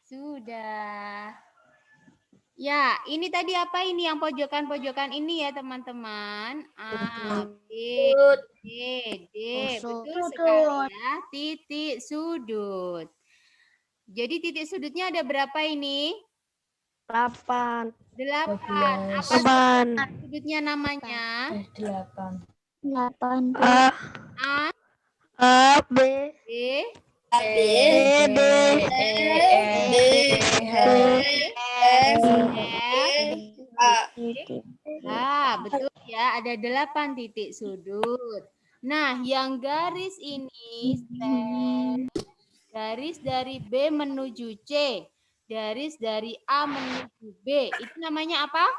Sudah. Ya, ini tadi apa ini yang pojokan-pojokan ini ya teman-teman. A, B, C, D. Betul sekali ya. Titik sudut. Jadi titik sudutnya ada berapa ini? 8. 8. Apa 8. sudutnya namanya? 8. A, A, B, B, B, D, E, F, G, H, F, betul ya, ada 8 titik sudut. Nah, yang garis ini, garis dari B menuju C, garis dari A menuju B, itu namanya apa?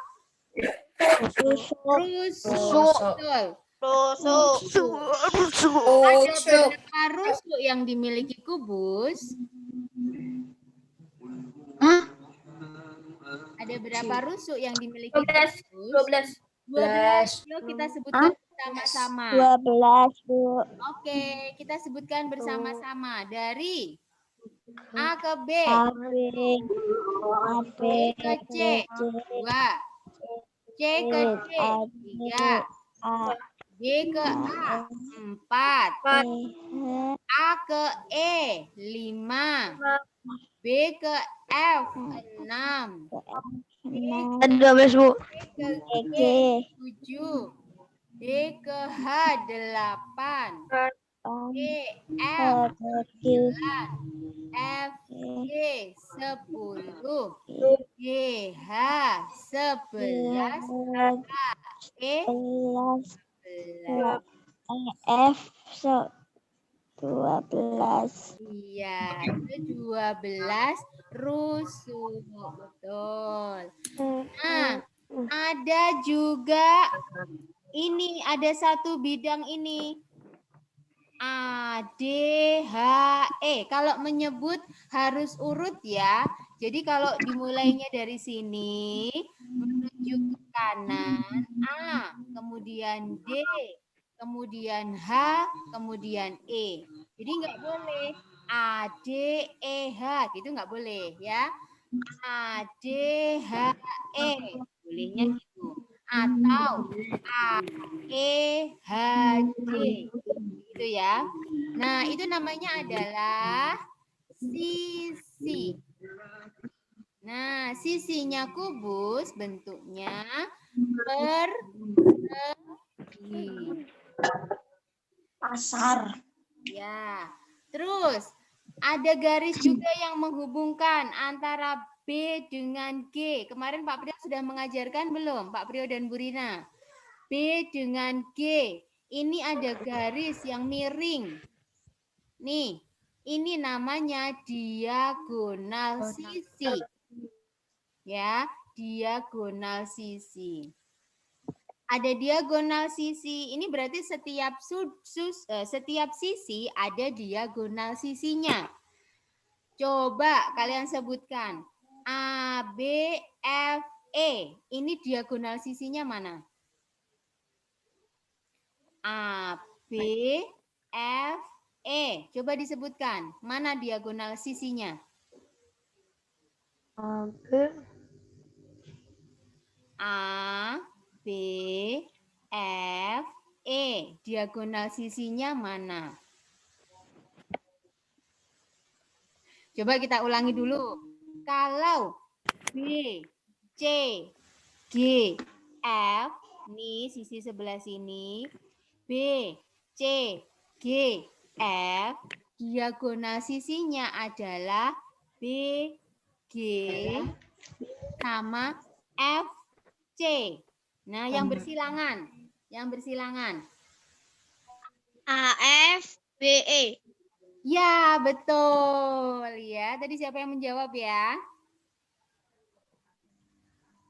Rusuk. Betul. Ada berapa rusuk yang dimiliki kubus? Ada berapa rusuk yang dimiliki kubus? 12. Yuk kita sebutkan bersama-sama. 12, Bu. Oke, kita sebutkan bersama-sama. Dari A ke B. A, B, B ke C. 2. C ke D. 3. B ke A. 4. A ke E. 5. B ke F. 6. Ada 12, Bu. B ke G. 7. D ke H. 8. E, F. 9. F, G, 10. G, H, 11. E, 11. F 12. Iya, itu 12 rusuk. Betul. Nah, ada juga ini, ada satu bidang ini. A, D, H, E. Kalau menyebut harus urut ya. Jadi kalau dimulainya dari sini menuju ke kanan A, kemudian D, kemudian H, kemudian E. Jadi nggak boleh A, D, E, H. Gitu nggak boleh ya. A, D, H, E. Bolehnya gitu. Atau A, E, H, D. Gitu ya. Nah, itu namanya adalah sisi. Nah, sisinya kubus bentuknya persegi. Pasar. Ya. Terus ada garis juga yang menghubungkan antara B dengan G. Kemarin Pak Priyo sudah mengajarkan belum? Pak Priyo dan Bu Rina. B dengan G. Ini ada garis yang miring. Nih, ini namanya diagonal sisi. Ya, diagonal sisi. Ada diagonal sisi. Ini berarti setiap setiap sisi ada diagonal sisinya. Coba kalian sebutkan. A, B, F, E. Ini diagonal sisinya mana? A, B, F, E. Coba disebutkan. Mana diagonal sisinya? A, B, F, E. Diagonal sisinya mana? Coba kita ulangi dulu. Kalau B, C, G, F, nih sisi sebelah sini. B, C, G, F, diagonal sisinya adalah B, G, sama F, C. Nah, yang bersilangan. Yang bersilangan. A, F, B, E. Ya, betul. Ya, tadi siapa yang menjawab ya?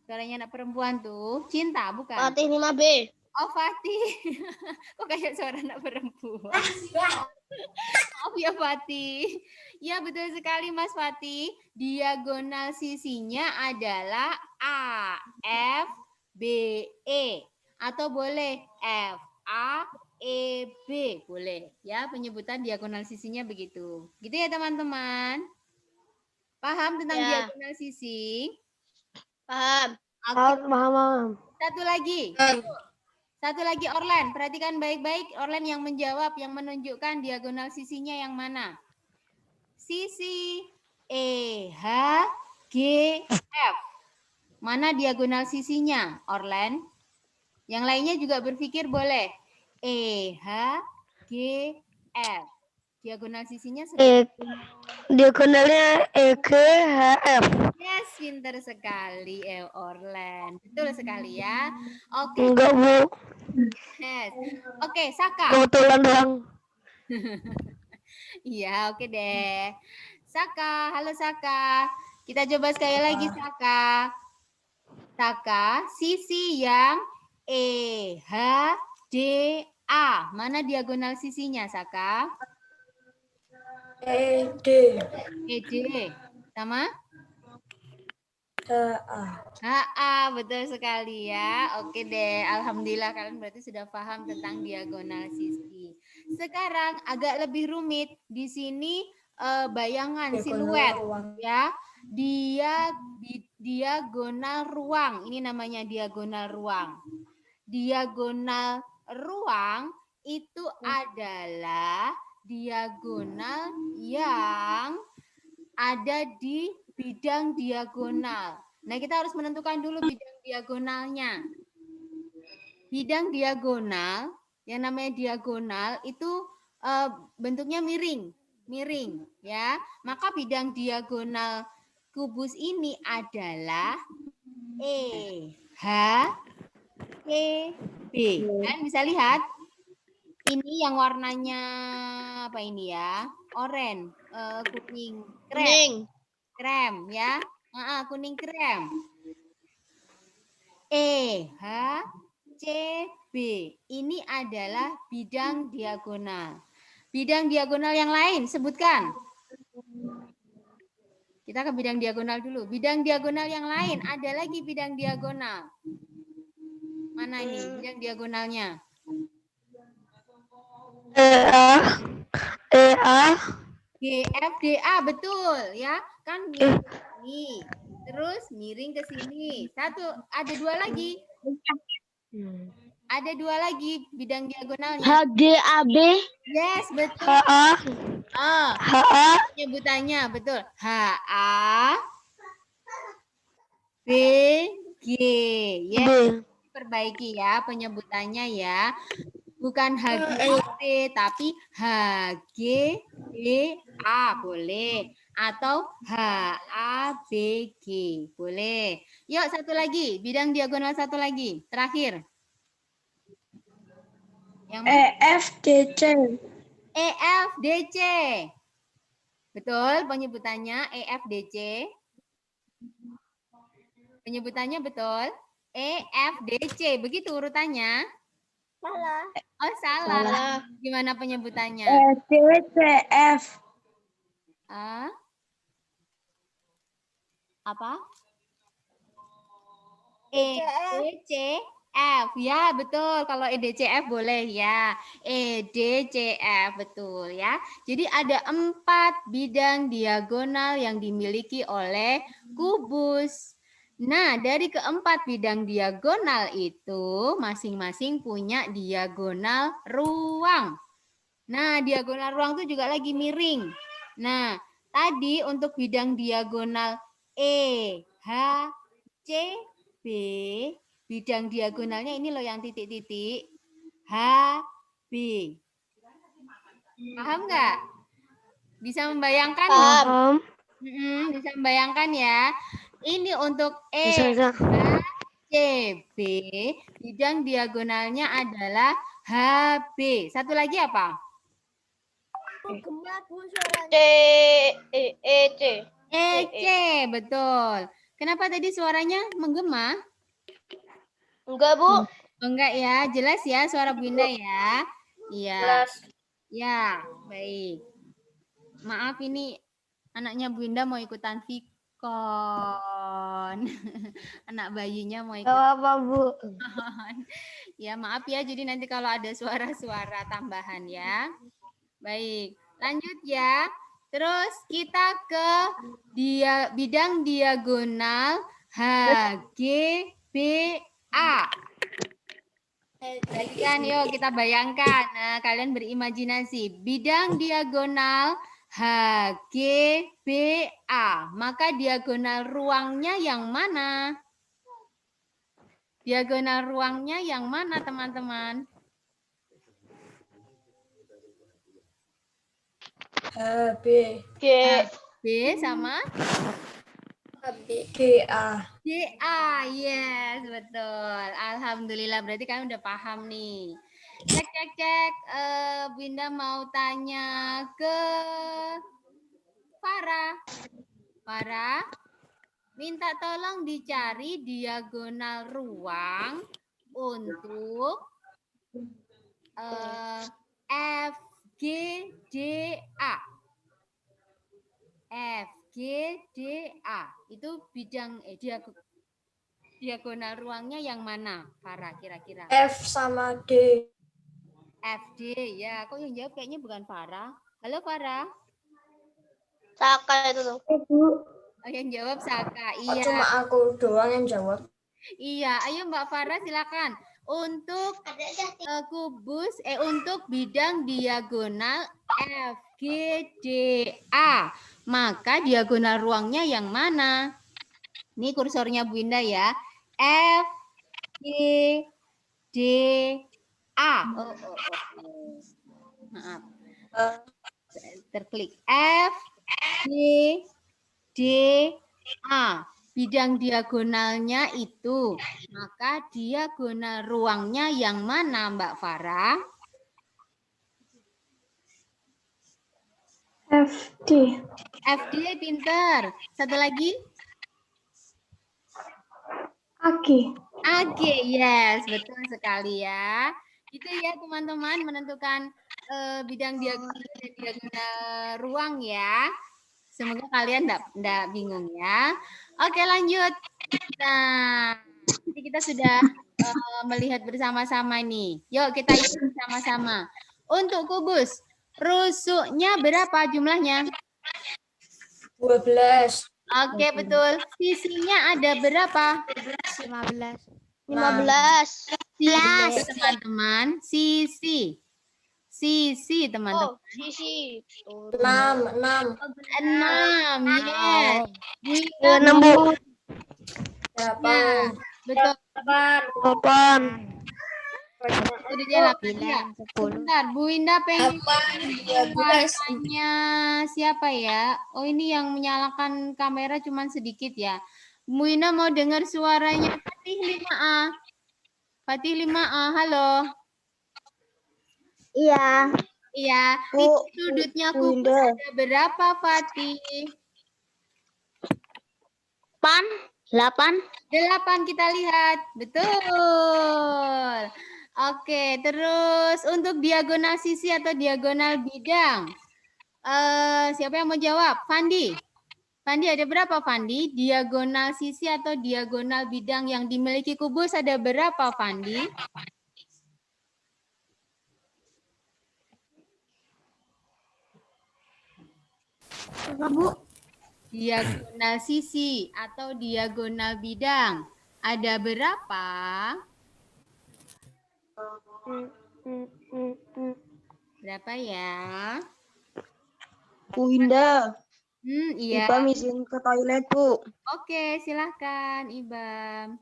Suaranya anak perempuan tuh. Cinta, bukan? Fatih 5B. Oh, Fatih. Kok kayak suara anak perempuan? Maaf ya, Fatih. Ya, betul sekali, Mas Fatih. Diagonal sisinya adalah A, F, B, E. Atau boleh F, A, E, B. Boleh. Ya, penyebutan diagonal sisinya begitu. Gitu ya, teman-teman. Paham tentang Ya. diagonal sisi? Paham. Oke. Paham. Satu lagi. Satu lagi Orlen. Perhatikan baik-baik Orlen yang menjawab, yang menunjukkan diagonal sisinya yang mana. Sisi EH G F. Mana diagonal sisinya, Orlen? Yang lainnya juga berpikir boleh. EH G F. Diagonal sisinya Diagonalnya EGHF. Yes, pinter sekali Orlen. Betul sekali ya. Oke. Enggak, Bu. Yes. Oke, Saka. Kebetulan doang. Iya, oke deh. Saka, halo Saka. Kita coba sekali lagi Saka. Saka, sisi yang EHDA. Mana diagonal sisinya, Saka? ED. ED. Sama? HA. HA, betul sekali ya. Oke deh, alhamdulillah kalian berarti sudah paham tentang diagonal sisi. Sekarang agak lebih rumit. Di sini bayangan siluet ya. Diagonal ruang. Ini namanya diagonal ruang. Diagonal ruang itu adalah diagonal yang ada di bidang diagonal. Nah, kita harus menentukan dulu bidang diagonalnya. Bidang diagonal, yang namanya diagonal itu bentuknya miring ya. Maka bidang diagonal kubus ini adalah EH B. Kalian bisa lihat ini yang warnanya apa ini ya? Oranye, kuning, krem ya. Kuning krem. EHCB. Ini adalah bidang diagonal. Bidang diagonal yang lain sebutkan. Kita ke bidang diagonal dulu. Bidang diagonal yang lain ada lagi bidang diagonal. Mana ini bidang diagonalnya? GFDA, betul ya. Kan miring ke sini. Terus miring ke sini. Ada dua lagi. Ada dua lagi bidang diagonalnya. HGAB. Yes, betul. HA. Penyebutannya betul. HA B G. Yes. Perbaiki ya penyebutannya ya. Bukan HGAB tapi HGA boleh atau HABG boleh. Yuk satu lagi, bidang diagonal satu lagi, terakhir. Yang EFDC. EFDC. Betul penyebutannya EFDC. Penyebutannya betul. EFDC. Begitu urutannya? Salah. Oh, salah. Gimana penyebutannya? EDCF. Apa? EDCF. Ya, betul. Kalau EDCF boleh ya. EDCF, betul ya. Jadi ada 4 bidang diagonal yang dimiliki oleh kubus. Nah, dari keempat bidang diagonal itu masing-masing punya diagonal ruang. Nah, diagonal ruang itu juga lagi miring. Nah, tadi untuk bidang diagonal E, H, C, B, bidang diagonalnya ini loh yang titik-titik. H, B. Paham nggak? Bisa membayangkan? Paham. Bisa membayangkan ya. Ini untuk E, Bisa. C, B, bidang diagonalnya adalah HB. Satu lagi apa? EC, betul. Kenapa tadi suaranya menggema? Enggak, Bu. Enggak ya, jelas ya suara Bunda ya. Iya. Jelas. Ya, baik. Maaf ini anaknya Bunda mau ikutan Vikon. Anak bayinya mau ikut. Apa, Bu? Ya, maaf ya. Jadi nanti kalau ada suara-suara tambahan ya. Baik, lanjut ya. Terus kita ke bidang diagonal HGBA. Kalian yuk kita bayangkan. Nah, kalian berimajinasi. Bidang diagonal HGBA. Maka diagonal ruangnya yang mana? Diagonal ruangnya yang mana, teman-teman? HB. B sama? GA. GA, yes, betul. Alhamdulillah, berarti kalian udah paham nih. Cek. Binda mau tanya ke Farah. Farah, minta tolong dicari diagonal ruang untuk FGDA. FGDA itu bidang diagonal ruangnya yang mana, Farah kira-kira? F sama D. FD ya. Kok yang jawab kayaknya bukan Farah. Halo Farah. Saka itu tuh. Oh, yang jawab Saka. Oh, Iya. cuma aku doang yang jawab. Iya, ayo Mbak Farah silakan. Untuk kubus untuk bidang diagonal FGDA, maka diagonal ruangnya yang mana? Ini kursornya Bu Indah ya. FGDA. Maaf. Terklik FGDA. Bidang diagonalnya itu, maka diagonal ruangnya yang mana, Mbak Farah? FD. FD pinter. Satu lagi? AG. AG, yes, betul sekali ya. Itu ya teman-teman, menentukan bidang diagonal ruang ya. Semoga kalian enggak bingung ya. Oke, lanjut. Nah, jadi kita sudah melihat bersama-sama nih. Yuk kita isi bersama-sama. Untuk kubus, rusuknya berapa jumlahnya? 12. Oke, betul. Sisinya ada berapa? 15. 15. Sisi, teman-teman. Sisi, teman-teman. Sisi. 6. 6, yes. 6, Bu. 8. Betul. 8. Udah jalan ya. Sebentar, Bu Indah pengen suaranya siapa ya? Oh, ini yang menyalakan kamera cuma sedikit ya. Bu Indah mau dengar suaranya Fatih 5A. Fatih 5A, halo. Iya. Iya, Bu, sudutnya Bu kubus Indah. ada berapa, Fatih? 8. 8 kita lihat. Betul. Oke, terus untuk diagonal sisi atau diagonal bidang. Siapa yang mau jawab? Fandi. Fandi ada berapa, Fandi? Diagonal sisi atau diagonal bidang yang dimiliki kubus ada berapa, Fandi? Bu. Diagonal sisi atau diagonal bidang ada berapa? Berapa ya? Bu Indah. Iya. Ibam izin ke toilet, Bu. Oke, silahkan Ibam.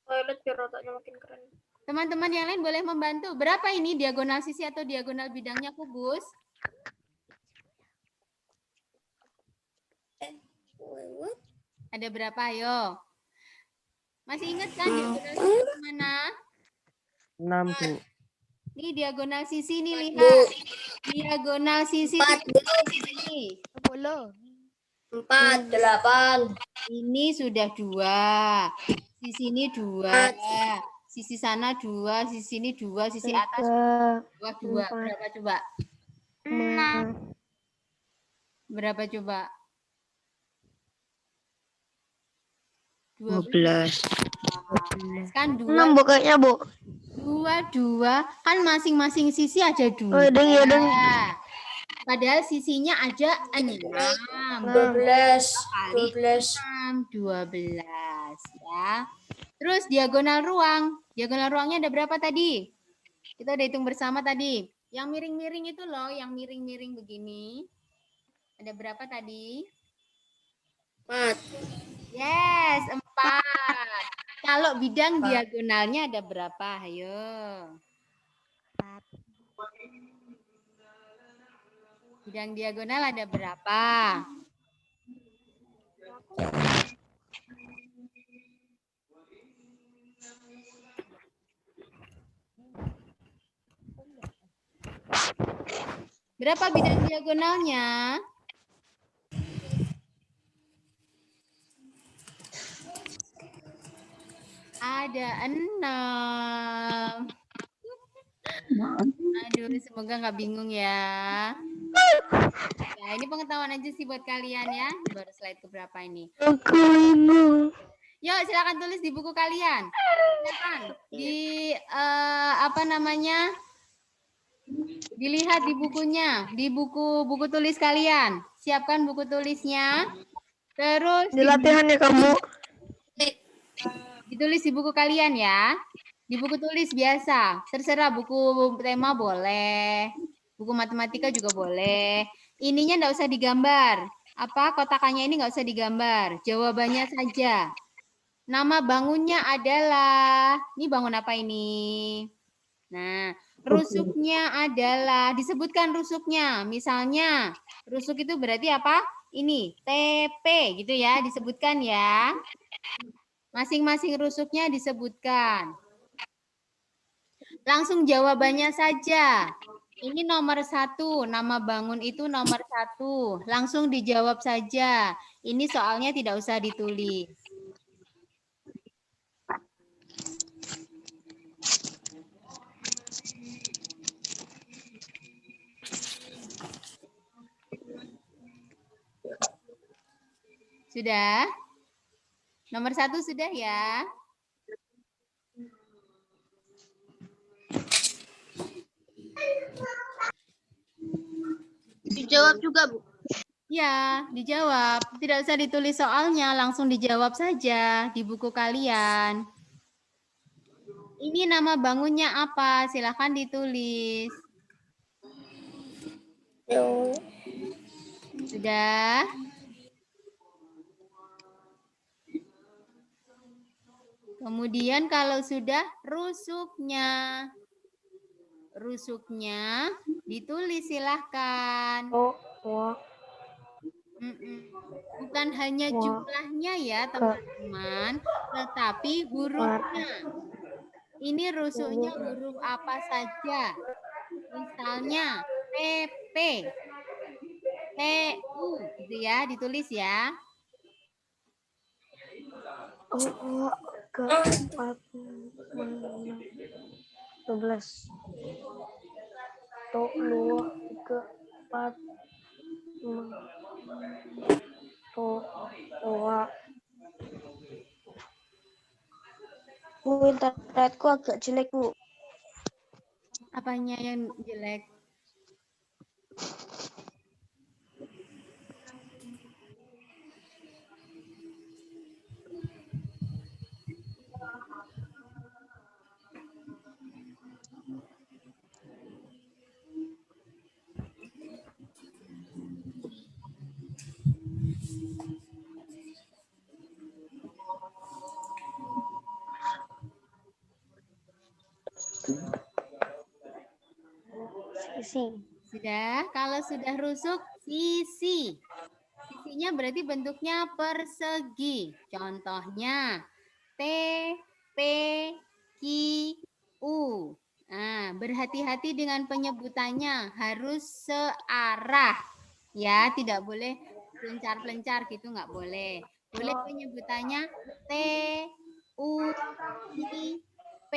Toilet biar otaknya makin keren. Teman-teman yang lain boleh membantu. Berapa ini diagonal sisi atau diagonal bidangnya kubus? Ada berapa? Ayo. Masih ingat kan diagonal sisi mana? 6, Bu. Ini diagonal sisi nih, lihat. Diagonal sisi 10. 4, 8. Ini sudah 2. Sisi ini 2. Sisi sana 2, sisi ini 2, sisi atas 2. Berapa coba? 6. Berapa coba? 12. Kan 2. 6, Bu, kayaknya, Bu. 2. Kan masing-masing sisi ada 2. Oh, deng. Padahal sisinya ada 6. 12. Kali 6, 12 ya. Terus diagonal ruang. Diagonal ruangnya ada berapa tadi? Kita udah hitung bersama tadi. Yang miring-miring itu loh, yang miring-miring begini. Ada berapa tadi? 4. Yes, 4. Kalau bidang diagonalnya ada berapa? Ayo. 4. Bidang diagonal ada berapa? Berapa bidang diagonalnya? Ada 6. Aduh, semoga nggak bingung ya. Nah, ini pengetahuan aja sih buat kalian ya. Baru slide keberapa ini? Aku bingung. Yuk, silakan tulis di buku kalian. Silakan di apa namanya? Dilihat di bukunya, di buku tulis kalian. Siapkan buku tulisnya. Terus Di latihan ya kamu. ditulis di buku kalian ya. Di buku tulis biasa. Terserah buku tema boleh. Buku matematika juga boleh. Ininya enggak usah digambar. Apa kotakannya ini enggak usah digambar. Jawabannya saja. Nama bangunnya adalah, ini bangun apa ini? Nah, rusuknya adalah, disebutkan rusuknya. Misalnya, rusuk itu berarti apa? Ini, TP gitu ya, disebutkan ya. Masing-masing rusuknya disebutkan. Langsung jawabannya saja. Ini nomor 1, nama bangun itu nomor 1. Langsung dijawab saja. Ini soalnya tidak usah ditulis. Sudah? Nomor 1 sudah ya? Dijawab juga, Bu. Ya, dijawab. Tidak usah ditulis soalnya, langsung dijawab saja di buku kalian. Ini nama bangunnya apa? Silahkan ditulis. Sudah? Kemudian kalau sudah, rusuknya. Rusuknya ditulis silahkan. Bukan hanya jumlahnya ya teman-teman, tetapi hurufnya. Ini rusuknya huruf apa saja. Misalnya PP, TU gitu ya, ditulis ya. Ke 4, 12. Tuh, 2, 3, 4, 5. Tuh, 2. Bu, internetku agak jelek, Bu. Apanya yang jelek? Sisi. Sudah? Kalau sudah rusuk, sisi. Sisinya berarti bentuknya persegi. Contohnya T, P, Q, U. Nah, berhati-hati dengan penyebutannya. Harus searah. Ya, tidak boleh pelencar-pelencar gitu, nggak boleh. Boleh penyebutannya T, U, I, P.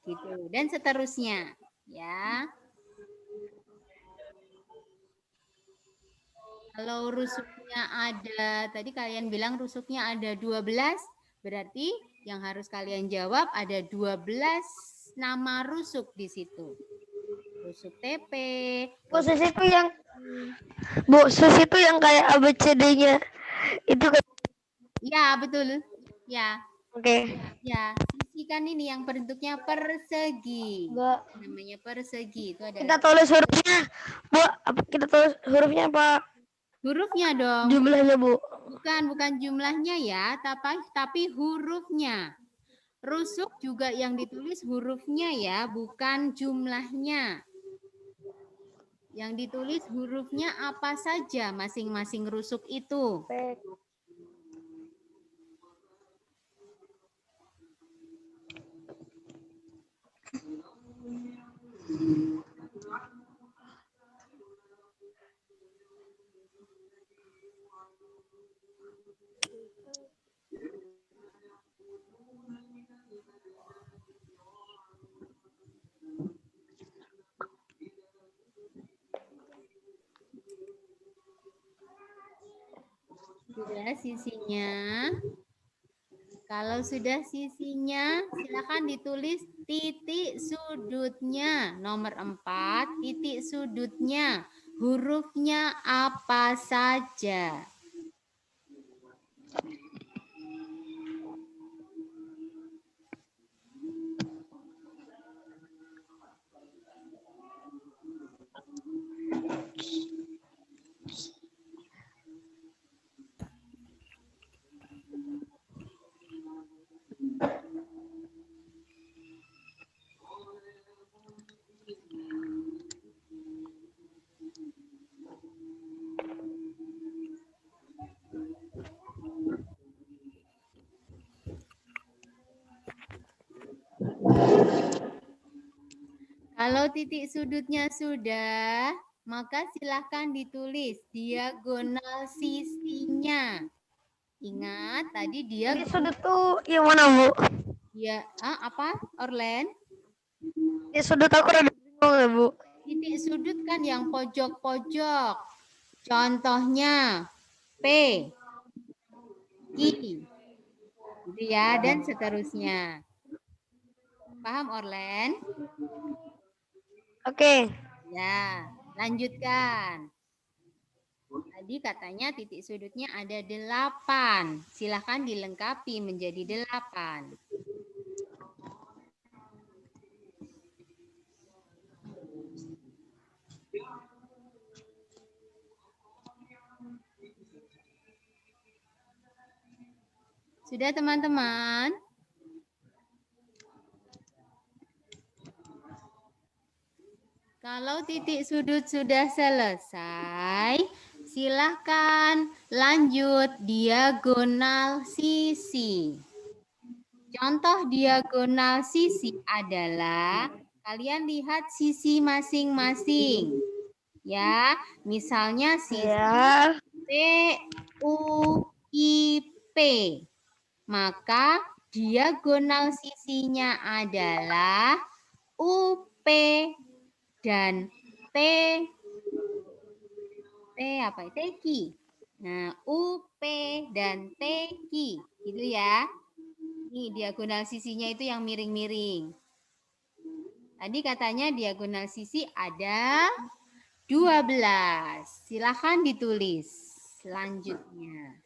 Gitu. Dan seterusnya. Ya. Kalau rusuknya ada, tadi kalian bilang rusuknya ada 12, berarti yang harus kalian jawab ada 12 nama rusuk di situ. Rusuk TP. Posisi itu yang Bu, sus itu yang kayak ABCD-nya. Itu kan. Ya, betul. Ya, Oke. ya. Sisi kan ini yang bentuknya persegi. Enggak. Namanya persegi. Itu Kita adalah tulis hurufnya. Bu, apa kita tulis hurufnya apa hurufnya dong. jumlahnya, Bu? Bukan jumlahnya ya, tapi hurufnya. Rusuk juga yang ditulis hurufnya ya, bukan jumlahnya. Yang ditulis hurufnya apa saja masing-masing rusuk itu. Sudah sisinya. Kalau sudah sisinya, silakan ditulis titik sudutnya. Nomor 4, titik sudutnya. Hurufnya apa saja? Kalau titik sudutnya sudah, maka silahkan ditulis diagonal sisinya. Ingat, tadi dia... Titik sudut tuh yang mana, Bu? Ya, apa, Orlen? Titik sudut aku rada bingung ya, Bu. Titik sudut kan yang pojok-pojok. Contohnya P, Q, gitu ya, dan seterusnya. Paham, Orlen? Oke. Ya, lanjutkan. Tadi katanya titik sudutnya ada 8. Silahkan dilengkapi menjadi 8. Sudah, teman-teman? Kalau titik sudut sudah selesai, silahkan lanjut diagonal sisi. Contoh diagonal sisi adalah kalian lihat sisi masing-masing. Ya, misalnya sisi PUIP. Maka diagonal sisinya adalah UP dan apa? TQ. Nah, UP dan TQ. Gitu ya. Ini diagonal sisinya itu yang miring-miring. Tadi katanya diagonal sisi ada 12. Silahkan ditulis selanjutnya.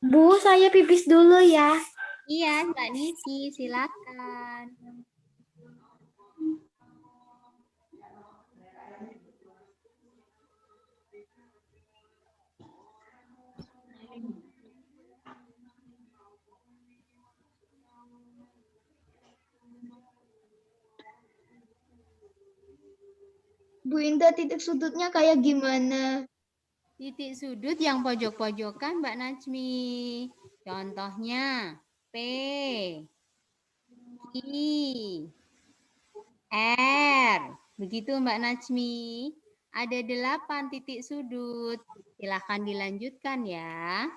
Bu, saya pipis dulu ya. Iya, Mbak Niki, silakan. Bu Indah, titik sudutnya kayak gimana? Titik sudut yang pojok-pojokan, Mbak Najmi. Contohnya P, Q, R. Begitu Mbak Najmi. Ada 8 titik sudut. Silahkan dilanjutkan ya.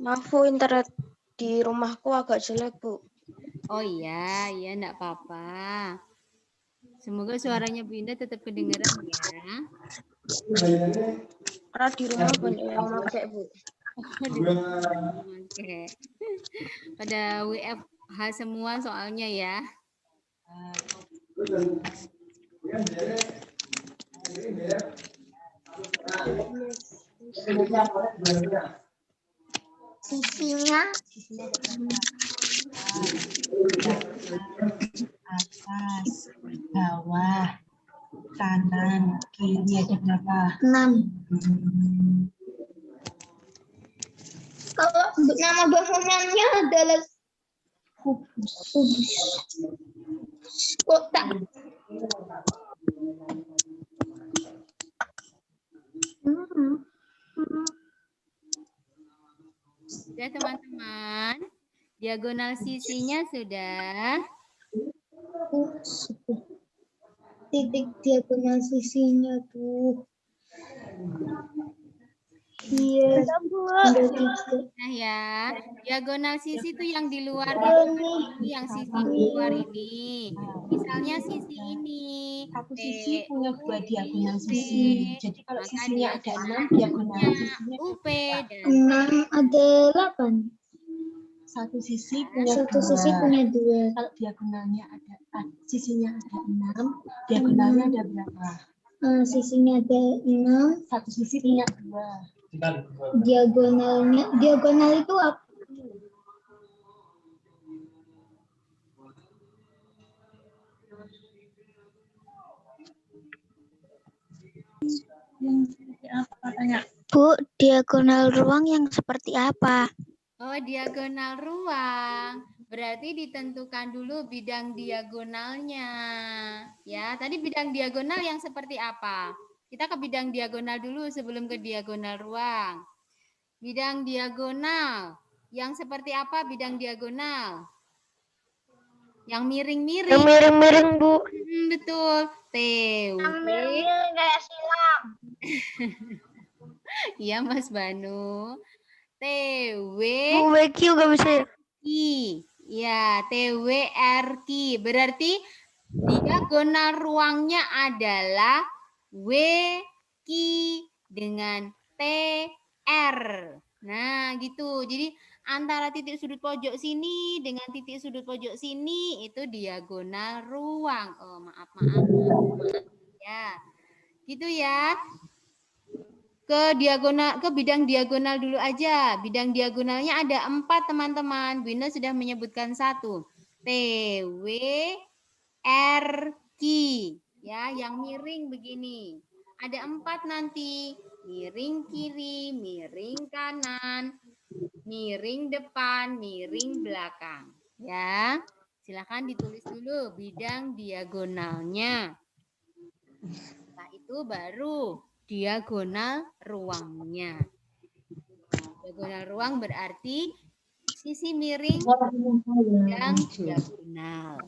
Maaf Bu, internet di rumahku agak jelek Bu. Oh iya, iya enggak apa-apa. Semoga suaranya Bu Indah tetap kedengeran ya. Karena di rumah banyak yang pakai Bu. Oke. Pada WFH semua soalnya ya. Sisinya atas, bawah, kanan, kiri ada berapa? 6. Kalau nama bangunannya adalah kubus. Kotak. Sudah teman-teman. Diagonal sisinya sudah. Titik diagonal sisinya tuh. Iya. Nah ya, diagonal sisi itu yang di luar ini, yang sisi di luar ini. Misalnya sisi ini. Satu sisi punya dua diagonal sisi. Jadi kalau Maka sisinya ada 6, diagonal sisinya UP dan 6 ada 8. satu sisi punya Satu dua. sisi punya 2. Kalau diagonalnya sisinya ada 6, diagonalnya ada berapa? Sisinya ada 6. Satu sisi punya 2. Diagonal itu apa? Bu, diagonal ruang yang seperti apa? oh, diagonal ruang. Berarti ditentukan dulu bidang diagonalnya. Ya, tadi bidang diagonal yang seperti apa? Kita ke bidang diagonal dulu sebelum ke diagonal ruang. Bidang diagonal. Yang seperti apa bidang diagonal? Yang miring-miring. Yang miring-miring, Bu. Betul. Kayak silang. Iya, Mas Banu. TW Bu, WQ gak bisa ya? Ya, TWRQ. Berarti diagonal ruangnya adalah WQ dengan TR. Nah, gitu. Jadi antara titik sudut pojok sini dengan titik sudut pojok sini itu diagonal ruang. Oh, maaf. Ya. Gitu ya. Ke bidang diagonal dulu aja. Bidang diagonalnya ada 4 teman-teman. Bina sudah menyebutkan 1. TW RQ. Ya, yang miring begini. Ada 4 nanti. Miring kiri, miring kanan, miring depan, miring belakang. Ya, silakan ditulis dulu bidang diagonalnya. Setelah itu baru diagonal ruangnya. Diagonal ruang berarti sisi miring dan diagonal.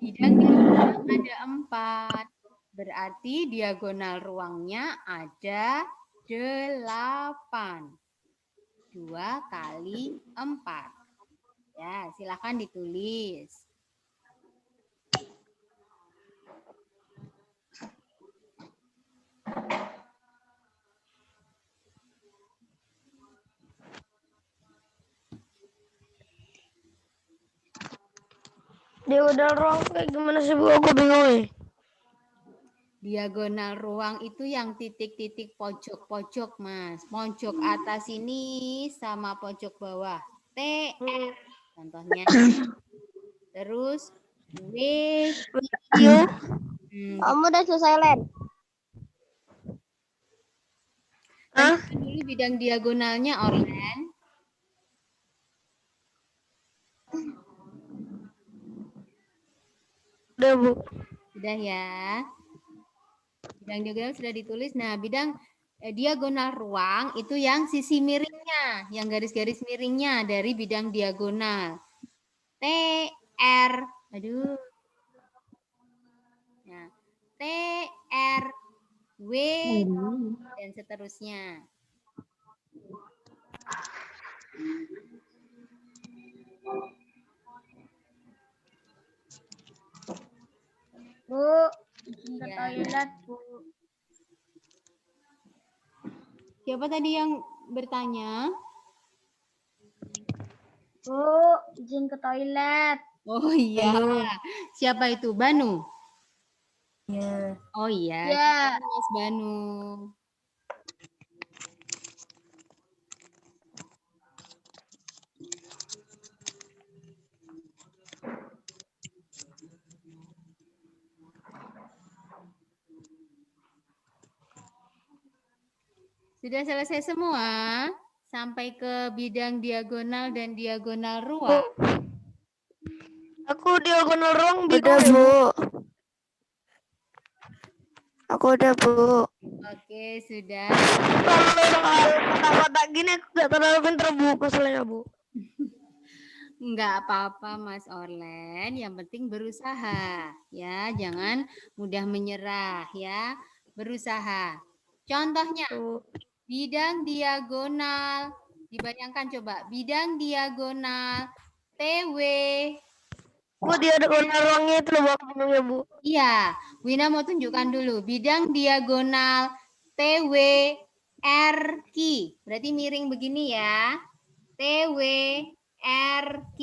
Bidang diagonal ada 4. Berarti diagonal ruangnya ada 8. 2 kali 4. Ya, silakan ditulis. Diagonal ruang kayak gimana sih, Bu? Aku bingung nih. Diagonal ruang itu yang titik-titik pojok-pojok, Mas. Pojok atas ini sama pojok bawah. TR contohnya. Terus W. Yuk. Kamu udah selesai, Len? Tentukan dulu bidang diagonalnya, Orlen. Udah, Bu. Sudah ya. Bidang diagonal sudah ditulis. Nah, bidang diagonal ruang itu yang sisi miringnya, yang garis-garis miringnya dari bidang diagonal. TR, aduh. Nah, TR, W, dan seterusnya. Bu, izin ke Ya. toilet, Bu. Siapa tadi yang bertanya? Bu, izin ke toilet. Oh iya. Siapa itu? Banu? Ya. Oh iya. Ya. Silakan, Mas Banu. Sudah selesai semua? Sampai ke bidang diagonal dan diagonal ruang. Aku diagonal ruang bingung. Udah, ya, Bu. Aku udah, Bu. Oke, sudah. Kalau soal kotak-kotak gini aku gak terlalu pinter, Bu. Masalahnya, Bu. Enggak apa-apa, Mas Orlen. Yang penting berusaha, ya. Jangan mudah menyerah, ya. Berusaha. Contohnya, bidang diagonal. Dibayangkan coba, bidang diagonal TW. Bu, diagonal ruangnya itu loh, Bu. Aku bingung ya, Bu. Iya, Wina mau tunjukkan dulu. Bidang diagonal TW RQ. Berarti miring begini ya. TW RQ.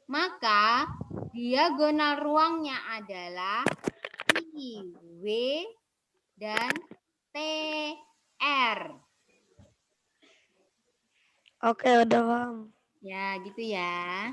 Maka diagonal ruangnya adalah IW dan TR. Oke, udah paham. Ya, gitu ya.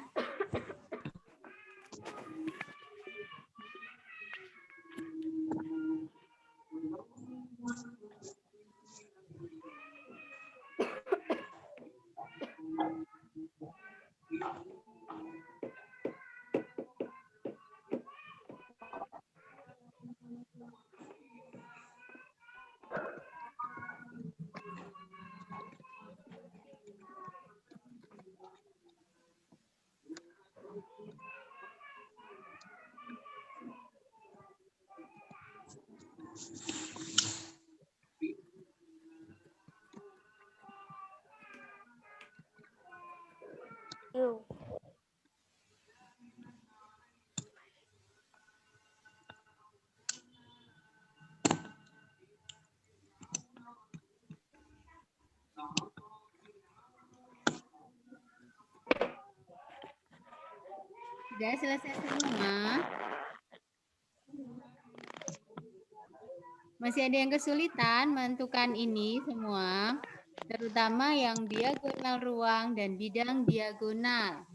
Yuk. Sudah selesai semua? Masih ada yang kesulitan menentukan ini semua, terutama yang diagonal ruang dan bidang diagonal.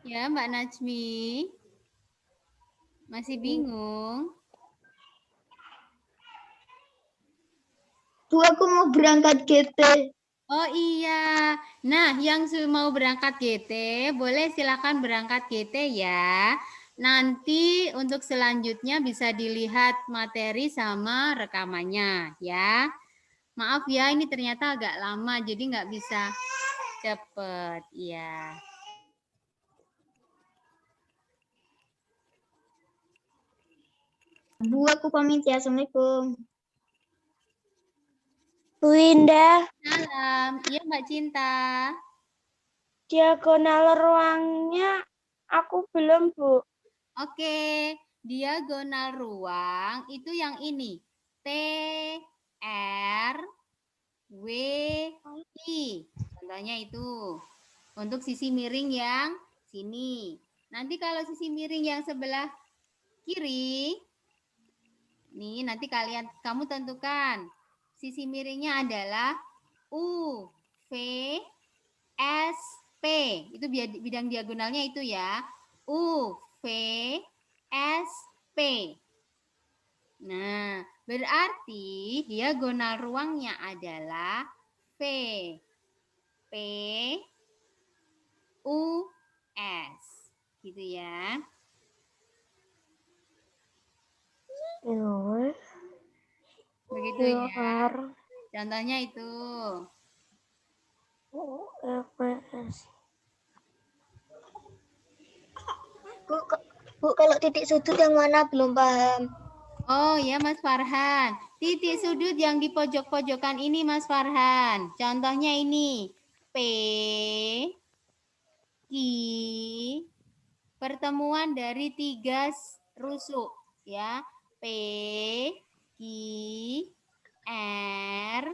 Ya, Mbak Najmi. Masih bingung? Bu, aku mau berangkat GT. Oh iya. Nah, yang mau berangkat GT, boleh silakan berangkat GT ya. Nanti untuk selanjutnya bisa dilihat materi sama rekamannya ya. Maaf ya, ini ternyata agak lama, jadi nggak bisa cepet. Ya. Bu, aku pamit ya. Assalamualaikum. Bu Indah, Salam. Iya Mbak Cinta. diagonal ruangnya aku belum, Bu. Oke, diagonal ruang itu yang ini. T, R, W, I. Contohnya itu. Untuk sisi miring yang sini. Nanti kalau sisi miring yang sebelah kiri, nih nanti kamu tentukan. Sisi miringnya adalah U, V, S, P. Itu bidang diagonalnya itu ya. U, V, S, P. Nah, berarti diagonal ruangnya adalah V, P, U, S. Gitu ya. Begitu ya. Contohnya itu. Bu, kalau titik sudut yang mana belum paham. Oh ya Mas Farhan. Titik sudut yang di pojok-pojokan ini Mas Farhan. Contohnya ini. P, Q, pertemuan dari 3 rusuk. Ya. P, Q, R,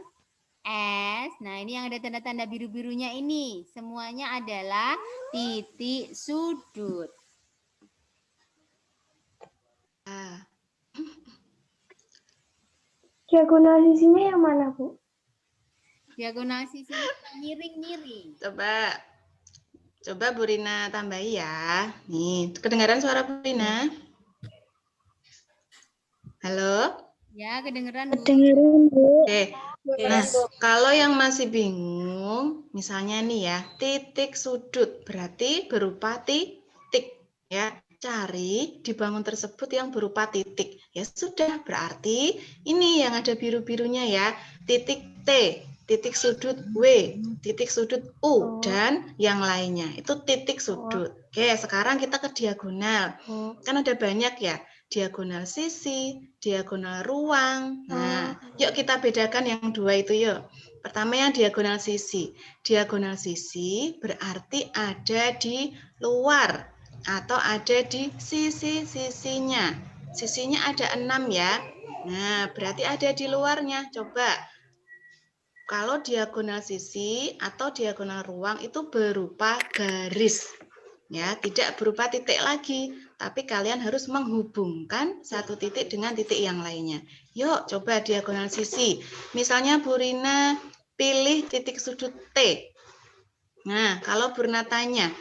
S. Nah ini yang ada tanda-tanda biru-birunya ini. Semuanya adalah titik sudut. Diagonal sisinya yang mana, Bu? Diagonal sisi miring-miring. Coba Bu Rina tambahi ya. Nih, kedengaran suara Bu Rina? Halo? Ya, kedengeran Bu. Kedengeran, Bu. Oke. Nah, kalau yang masih bingung, misalnya nih ya, titik sudut berarti berupa titik ya. Cari di bangun tersebut yang berupa titik. Ya sudah, berarti ini yang ada biru-birunya ya. Titik T, titik sudut W, titik sudut U, dan yang lainnya. Itu titik sudut. Oke, sekarang kita ke diagonal. Kan ada banyak ya. Diagonal sisi, diagonal ruang. Nah, yuk kita bedakan yang dua itu yuk. Pertama yang diagonal sisi. Diagonal sisi berarti ada di luar atau ada di sisi-sisinya. Sisinya ada 6 ya. Nah, berarti ada di luarnya. Coba. Kalau diagonal sisi atau diagonal ruang itu berupa garis. Ya, tidak berupa titik lagi, tapi kalian harus menghubungkan satu titik dengan titik yang lainnya. Yuk, coba diagonal sisi. Misalnya Bu Rina pilih titik sudut T. Nah, kalau Bu Rina tanya,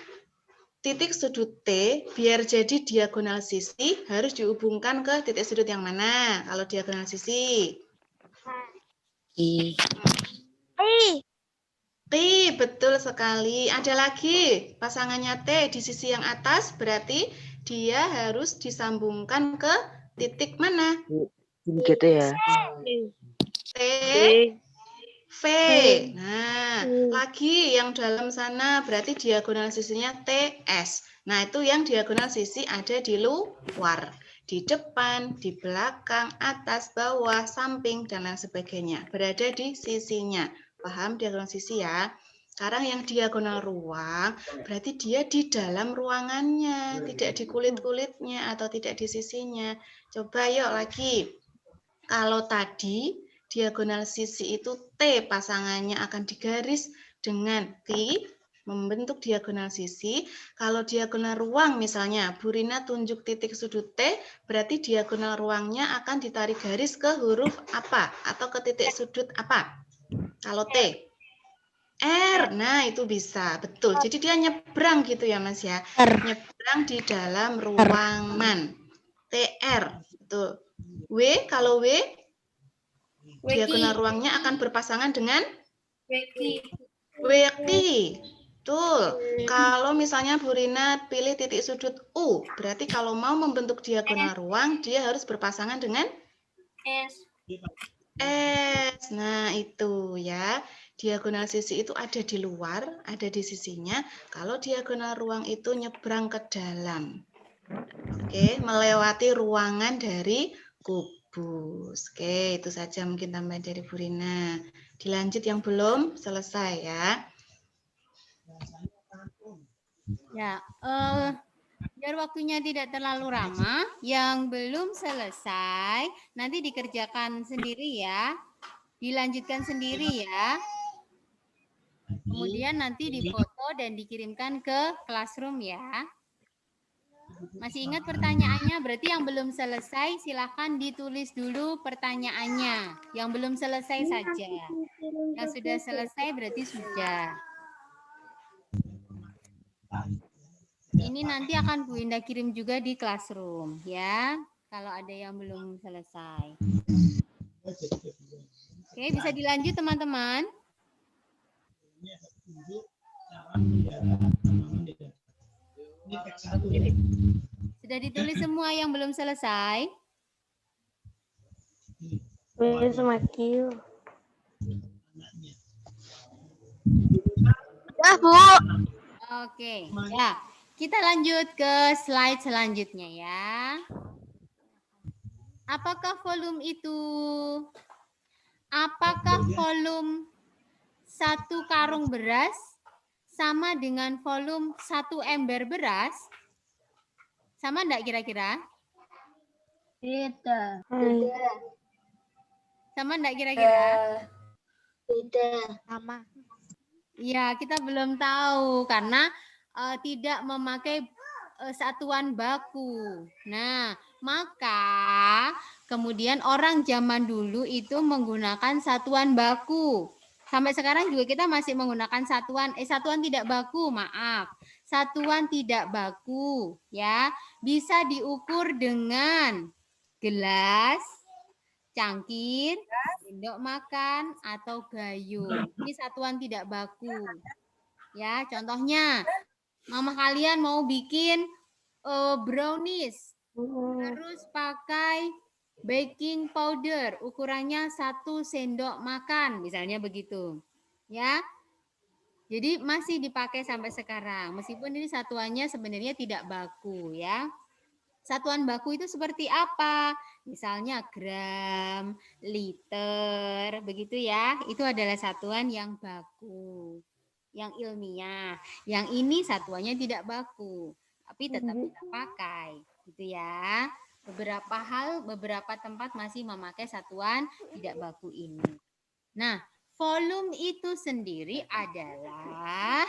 titik sudut T biar jadi diagonal sisi harus dihubungkan ke titik sudut yang mana? Kalau diagonal sisi. T, betul sekali. Ada lagi pasangannya T di sisi yang atas, berarti dia harus disambungkan ke titik mana? Gitu ya. T, V. Nah, lagi yang dalam sana berarti diagonal sisinya TS. Nah, itu yang diagonal sisi ada di luar. Di depan, di belakang, atas, bawah, samping, dan lain sebagainya. Berada di sisinya. Paham diagonal sisi ya? Sekarang yang diagonal ruang, berarti dia di dalam ruangannya, tidak di kulit-kulitnya atau tidak di sisinya. Coba yuk lagi. Kalau tadi diagonal sisi itu T pasangannya akan digaris dengan Q, membentuk diagonal sisi. Kalau diagonal ruang misalnya, Bu Rina tunjuk titik sudut T, berarti diagonal ruangnya akan ditarik garis ke huruf apa? Atau ke titik sudut apa? Kalau T. R, nah itu bisa, betul. Jadi dia nyebrang gitu ya Mas ya. Nyebrang di dalam ruangan. TR, betul. W, kalau W, diagonal ruangnya akan berpasangan dengan WQ. Betul. Kalau misalnya Bu Rina pilih titik sudut U, berarti kalau mau membentuk diagonal ruang, dia harus berpasangan dengan S. S. Nah, itu ya. Diagonal sisi itu ada di luar, ada di sisinya. Kalau diagonal ruang itu nyebrang ke dalam. Oke, melewati ruangan dari kubus. Oke, itu saja mungkin tambahan dari Bu Rina. Dilanjut yang belum selesai ya. Ya, biar waktunya tidak terlalu lama, yang belum selesai nanti dikerjakan sendiri ya, dilanjutkan sendiri ya. Kemudian nanti difoto dan dikirimkan ke classroom ya. Masih ingat pertanyaannya? Berarti yang belum selesai silahkan ditulis dulu pertanyaannya. Yang belum selesai saja. Yang sudah selesai berarti sudah. Ini nanti akan Bu Indah kirim juga di classroom ya. Kalau ada yang belum selesai. Oke, bisa dilanjut teman-teman. Sudah ditulis semua yang belum selesai? Where's my cue? Dah, Bu. Oke, ya. Kita lanjut ke slide selanjutnya ya. Apakah volume itu? Apakah volume 1 karung beras sama dengan volume 1 ember beras? Sama enggak kira-kira? Beda. Sama enggak kira-kira? Beda. Sama. Ya, kita belum tahu karena tidak memakai satuan baku. Nah, maka kemudian orang zaman dulu itu menggunakan satuan baku. Sampai sekarang juga kita masih menggunakan satuan tidak baku, maaf. Satuan tidak baku, ya. Bisa diukur dengan gelas, cangkir, sendok makan, atau gayung. Ini satuan tidak baku. Ya, contohnya, mama kalian mau bikin brownies, harus pakai baking powder, ukurannya 1 sendok makan, misalnya begitu. Ya, jadi masih dipakai sampai sekarang, meskipun ini satuannya sebenarnya tidak baku ya. Satuan baku itu seperti apa? Misalnya gram, liter, begitu ya. Itu adalah satuan yang baku, yang ilmiah. Yang ini satuannya tidak baku, tapi tetap kita pakai, gitu ya. Beberapa tempat masih memakai satuan tidak baku ini. Nah, volume itu sendiri adalah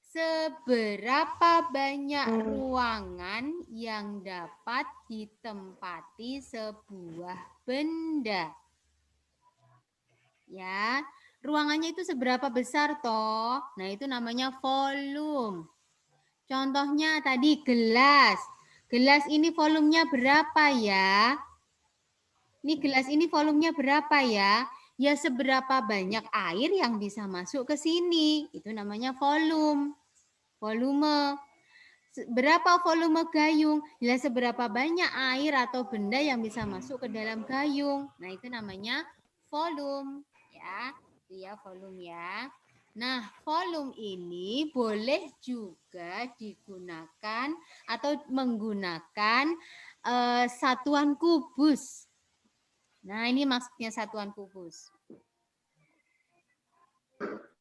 seberapa banyak ruangan yang dapat ditempati sebuah benda. Ya, ruangannya itu seberapa besar toh? Nah, itu namanya volume. Contohnya tadi gelas. Gelas ini volumenya berapa ya? Ini gelas ini volumenya berapa ya? Ya seberapa banyak air yang bisa masuk ke sini. Itu namanya volume. Volume. Berapa volume gayung? Ya seberapa banyak air atau benda yang bisa masuk ke dalam gayung. Nah, itu namanya volume. Ya, itu ya volume ya. Nah, volume ini boleh juga digunakan atau menggunakan satuan kubus. Nah, ini maksudnya satuan kubus.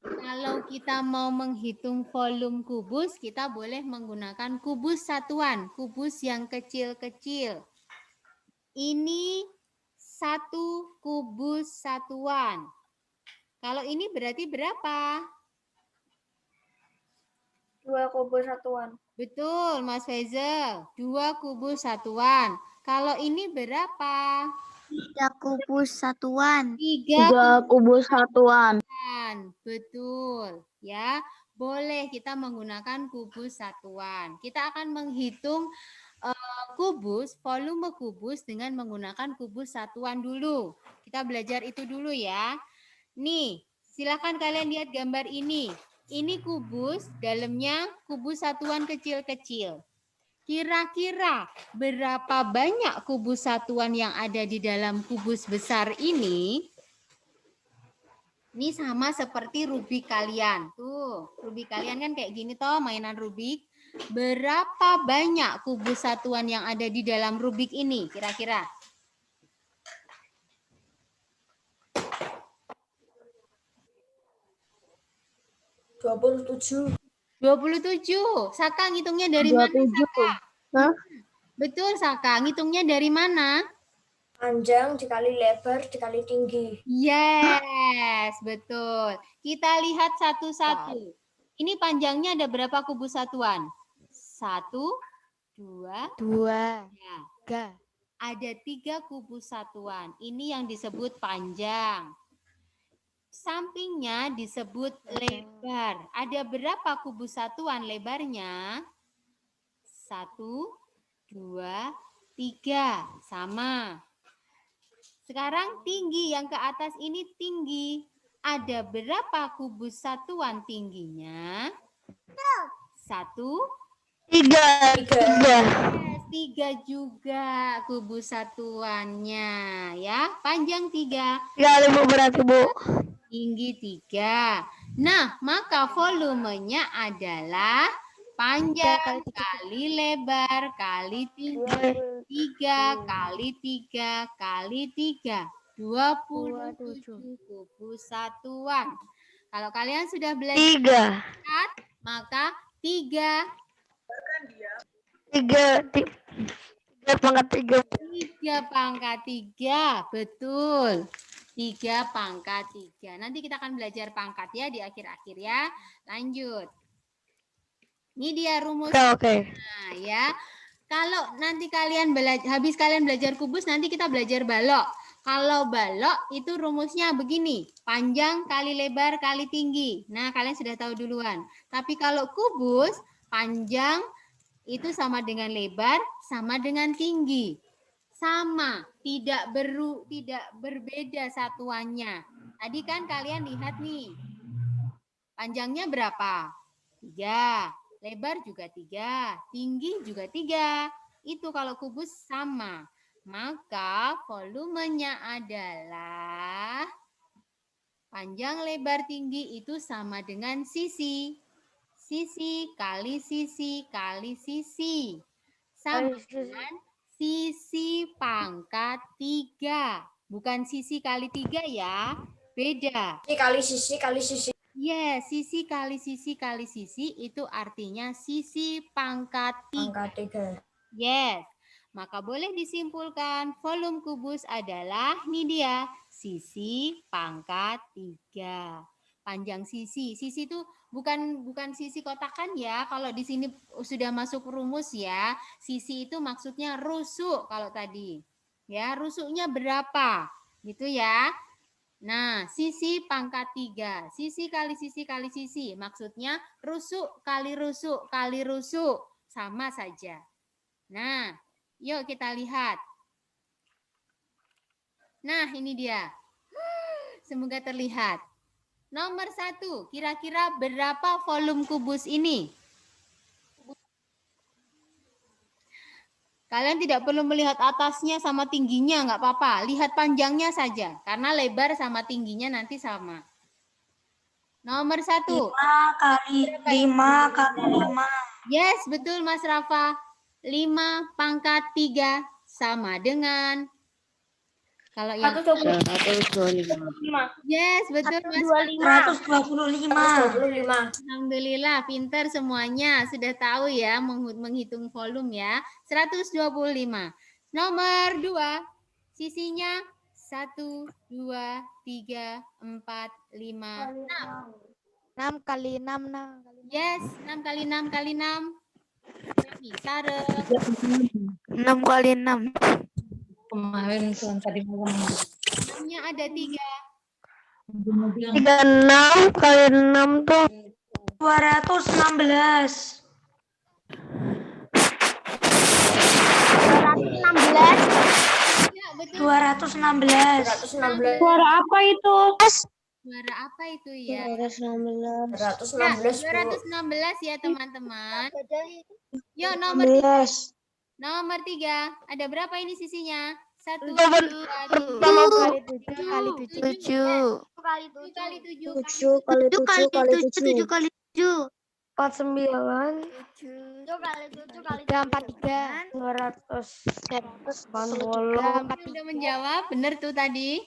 Kalau kita mau menghitung volume kubus, kita boleh menggunakan kubus satuan, kubus yang kecil-kecil. Ini 1 kubus satuan. Kalau ini berarti berapa? 2 kubus satuan. Betul, Mas Faisal. 2 kubus satuan. Kalau ini berapa? 3 kubus satuan. 3 kubus satuan. Betul, ya. Boleh kita menggunakan kubus satuan. Kita akan menghitung kubus, volume kubus dengan menggunakan kubus satuan dulu. Kita belajar itu dulu ya. Nih, silakan kalian lihat gambar ini. Ini kubus, dalamnya kubus satuan kecil-kecil. Kira-kira berapa banyak kubus satuan yang ada di dalam kubus besar ini? Ini sama seperti Rubik kalian. Tuh, Rubik kalian kan kayak gini toh, mainan Rubik. berapa banyak kubus satuan yang ada di dalam rubik ini kira-kira? Tujuh. 27. Saka ngitungnya dari mana, Saka? Hah? Betul, Saka. Ngitungnya dari mana? Panjang dikali lebar dikali tinggi. Yes, betul. Kita lihat satu-satu. Ini panjangnya ada berapa kubus satuan? 1, 2, 2, ya. 3. Ada 3 kubus satuan. Ini yang disebut panjang. Sampingnya disebut lebar. Ada berapa kubus satuan lebarnya? 1, 2, 3. Sama. Sekarang tinggi, yang ke atas ini tinggi. Ada berapa kubus satuan tingginya? 1, 3. 3 juga kubus satuannya ya. Panjang 3, 3 Bu berarti Bu. tinggi 3. Nah, maka volumenya adalah panjang kali lebar kali tinggi. 3 kali 3 kali 3. 27 kubus satuan. Kalau kalian sudah belajar 3. maka 3 pangkat 3. 3 pangkat 3, betul. 3 pangkat 3. Nanti kita akan belajar pangkat ya di akhir-akhir ya. Lanjut. Ini dia rumus. Oke. Nah, ya. Kalau nanti kalian habis kalian belajar kubus, nanti kita belajar balok. Kalau balok itu rumusnya begini. Panjang kali lebar kali tinggi. Nah, kalian sudah tahu duluan. Tapi kalau kubus, panjang itu sama dengan lebar, sama dengan tinggi. Sama, tidak berbeda satuannya. Tadi kan kalian lihat nih. Panjangnya berapa? 3. Lebar juga 3. Tinggi juga 3. Itu kalau kubus sama. Maka volumenya adalah panjang, lebar, tinggi itu sama dengan sisi. Sisi kali sisi kali sisi. Sama dengan sisi pangkat 3. Bukan sisi kali 3 ya. Beda. Kali sisi kali sisi. Yes, sisi kali sisi kali sisi itu artinya sisi pangkat 3. Pangkat 3. Yes. Maka boleh disimpulkan volume kubus adalah ini dia, sisi pangkat 3. Panjang sisi. Sisi itu bukan sisi kotakan ya. Kalau di sini sudah masuk rumus ya. Sisi itu maksudnya rusuk kalau tadi. Ya, rusuknya berapa? Gitu ya. Nah, sisi pangkat 3. Sisi kali sisi kali sisi. Maksudnya rusuk kali rusuk kali rusuk. Sama saja. Nah, yuk kita lihat. Nah, ini dia. Semoga terlihat. Nomor 1, kira-kira berapa volume kubus ini? Kalian tidak perlu melihat atasnya sama tingginya, nggak apa-apa. Lihat panjangnya saja, karena lebar sama tingginya nanti sama. Nomor 1. 5 kali 5. Yes, betul Mas Rafa. 5 pangkat 3 sama dengan... Kalau yang 125. yes, betul Mas. 125. Alhamdulillah, pintar semuanya. Sudah tahu ya menghitung volume ya. 125. Nomor 2. Sisinya 1, 2, 3, 4, 5, 6. 6 kali 6. Yes, 6 kali 6 kali 6. Bisa, 6 kali 6. Kemarin tadi malam. 6-nya ada 3. 36 kali 6 tuh 216. 216. Ya, betul. 216. 216. Suara apa itu? Suara apa itu ya? 216. 216. 216 ya teman-teman. Yuk nomor 3. Ada berapa ini sisinya? 1, 2, 3, 7 kali 7. 7 kali 7. 7 kali 7 kali 7. 7 kali 7. 49 7 kali 7 kali 243 243 Udah menjawab, benar tuh tadi.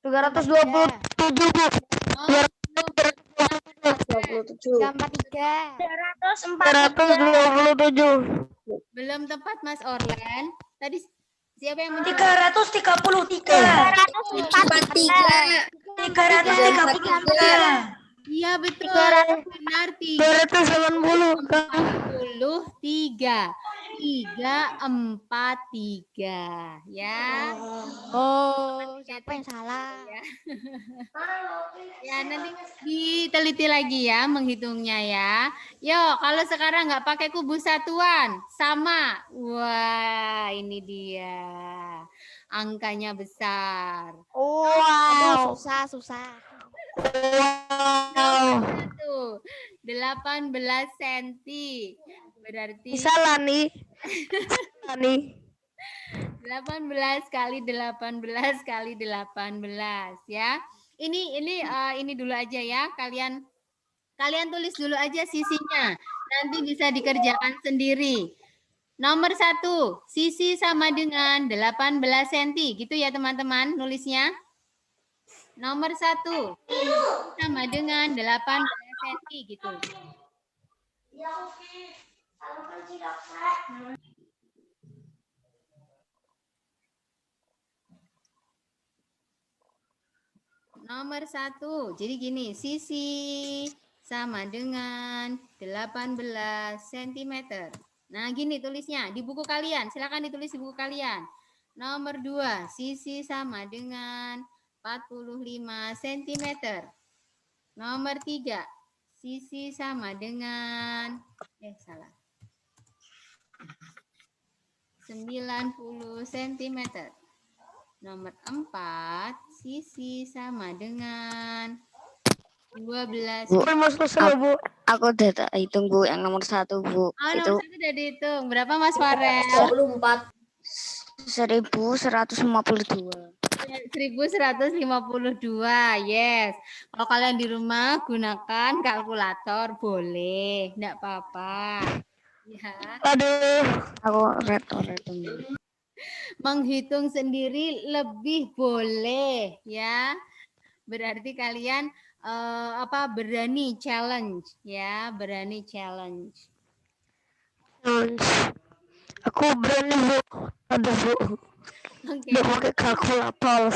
327 Bu. Oh, 27. 327 belum tepat Mas Orlan. Tadi siapa yang menjawab? 333. Iya betul. Benar 380 Kak. 43. 343 ya. Oh, siapa yang salah? Ya, nanti diteliti lagi ya menghitungnya ya. Yo, kalau sekarang nggak pakai kubus satuan, sama. Wah, ini dia. Angkanya besar. Aduh, susah. Wow. 18 cm. Berarti Bisa lah nih. 18 kali 18 kali 18 ya. Ini dulu aja ya. Kalian tulis dulu aja sisinya. Nanti bisa dikerjakan sendiri. Nomor 1, sisi sama dengan 18 cm. Gitu ya teman-teman nulisnya. Nomor 1, sama dengan 18 cm gitu. Nomor 1, jadi gini, sisi sama dengan 18 cm. Nah gini tulisnya di buku kalian, silakan ditulis di buku kalian. Nomor 2, sisi sama dengan 45 cm. Nomor 3, sisi sama dengan 90 cm. Nomor 4, sisi sama dengan 12. Bu, Mas selesai Bu. Aku udah tak hitung Bu, yang nomor 1 Bu. Oh, Itu nomor 1 udah dihitung. Berapa Mas Farel? 24. 1152. 1152, yes. Kalau kalian di rumah gunakan kalkulator boleh, enggak apa-apa. Ya. Aduh. Aku retor. Menghitung sendiri lebih boleh, ya. Berarti kalian berani challenge, ya, berani challenge. Aku berani Bu. Aduh Bu. Oke. Udah pakai kalkulator.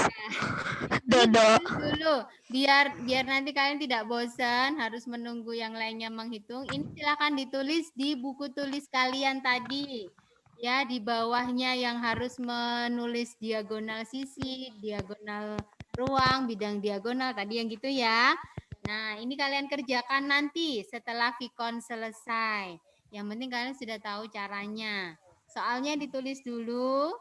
Dadah. Dulu biar nanti kalian tidak bosan harus menunggu yang lainnya menghitung. Ini silakan ditulis di buku tulis kalian tadi. Ya, di bawahnya yang harus menulis diagonal sisi, diagonal ruang, bidang diagonal tadi yang gitu ya. Nah, ini kalian kerjakan nanti setelah Vicon selesai. Yang penting kalian sudah tahu caranya. Soalnya ditulis dulu.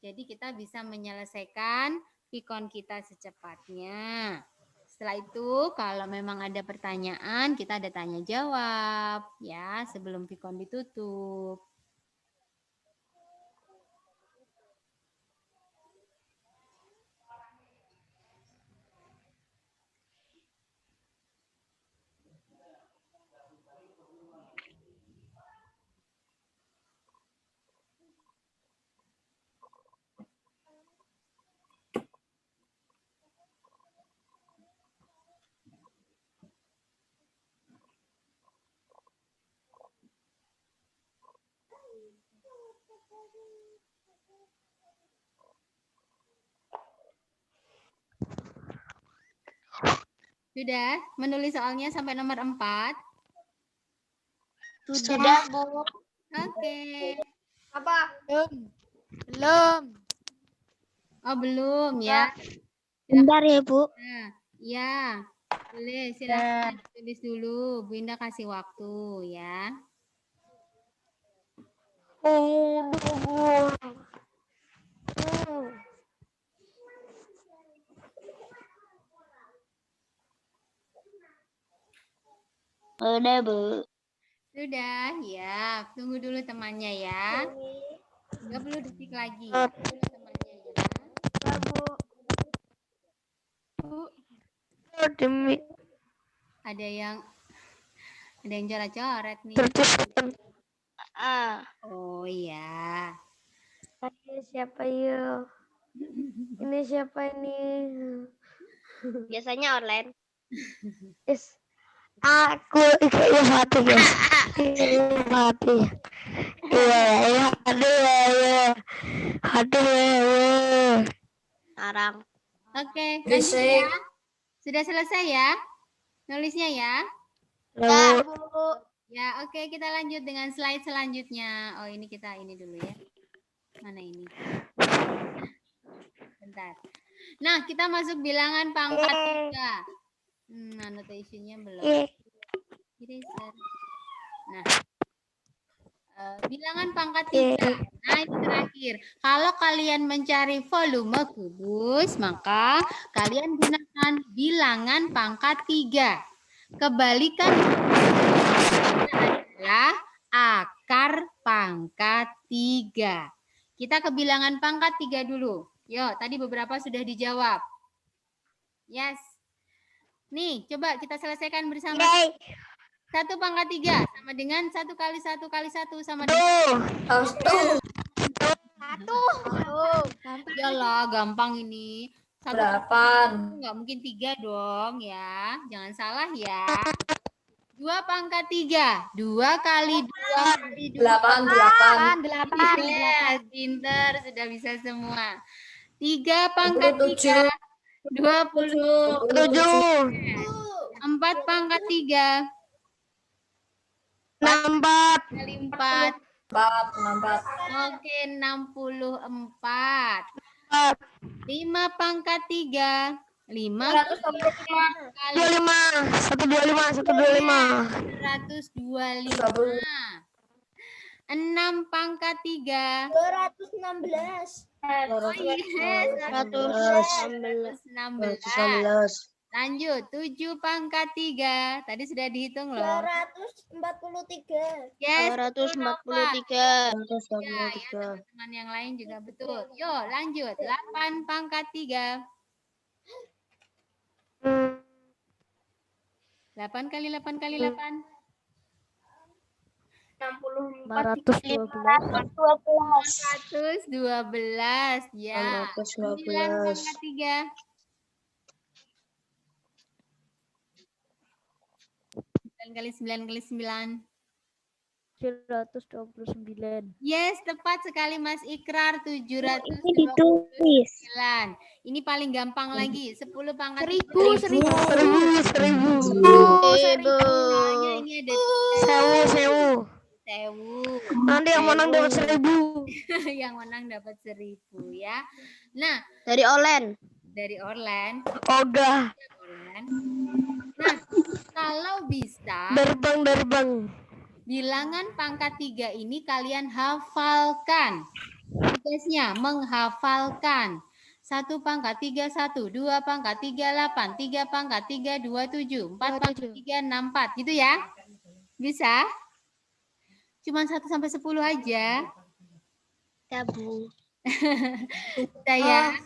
Jadi kita bisa menyelesaikan Vicon kita secepatnya. Setelah itu kalau memang ada pertanyaan kita ada tanya jawab ya sebelum Vicon ditutup. Sudah menulis soalnya sampai nomor 4? Sudah Bu. Oke. Apa? Belum. Oh, belum ya. Bentar ya Bu. Nah, ya. Boleh, silakan tulis dulu. Bu Indah kasih waktu ya. Oh, Bu. Udah Bu. Sudah, ya. Tunggu dulu temannya ya. 30 detik lagi. Tunggu temannya ya. Demi Ada yang coret-coret nih. Tercepat. Oh iya. Ayo, siapa yuk? Ini siapa ini? Biasanya online. Aku kayaknya mati guys. Kayaknya mati. Iya. Aduh. Sekarang. Oke, lanjut ya. Sudah selesai ya? Nulisnya ya? Lalu Ya, oke, kita lanjut dengan slide selanjutnya. Oh, ini kita ini dulu ya. Mana ini? Bentar. Nah, kita masuk bilangan pangkat 3. Annotation-nya belum. Eraser. Nah, bilangan pangkat 3. Nah, ini terakhir. Kalau kalian mencari volume kubus, maka kalian gunakan bilangan pangkat 3. Kebalikan adalah akar pangkat 3. Kita ke bilangan pangkat 3 dulu. Yuk, tadi beberapa sudah dijawab. Yes. Nih, coba kita selesaikan bersama. 1 pangkat 3 sama dengan 1 kali 1 kali 1 sama dengan 1. Yalah, gampang ini. 1 enggak mungkin 3 dong ya. Jangan salah ya. 2 pangkat 3. 2 kali 2 kali 2. 8. Yes, pinter. Sudah bisa semua. 3 pangkat 3. 20. 4 pangkat 3. 64. Kali 4. 64. Oke, 64. 5 pangkat 3. 5 kali 125. 125. 6 pangkat 3. 216. Oh yes, 116. Lanjut, 7 pangkat 3. Tadi sudah dihitung loh. 243. Yes, 243. ya, teman-teman yang lain juga betul. Yuk, lanjut. 8 pangkat 3. 8 kali 8 kali 8. 412. Ya. 9 pangkat 3. 9 kali 9 kali 9. 729. Yes, tepat sekali Mas Ikrar. 729. Ditulis. Ini paling gampang lagi. 10 pangkat 1000. Soalnya ini ada Sewu. Nanti yang menang dapat 1000. yang menang dapat 1000 ya. Nah, Dari online. dari Orlan. Ogah. Nah, kalau bisa Derbang. bilangan pangkat 3 ini kalian hafalkan. Tugasnya menghafalkan. 1 pangkat 3 1, 2 pangkat 3 8, 3 pangkat 3 27, 4 pangkat 3 64 gitu ya. Bisa? Cuman 1 sampai 10 aja. Ya, Bu. Bisa ya?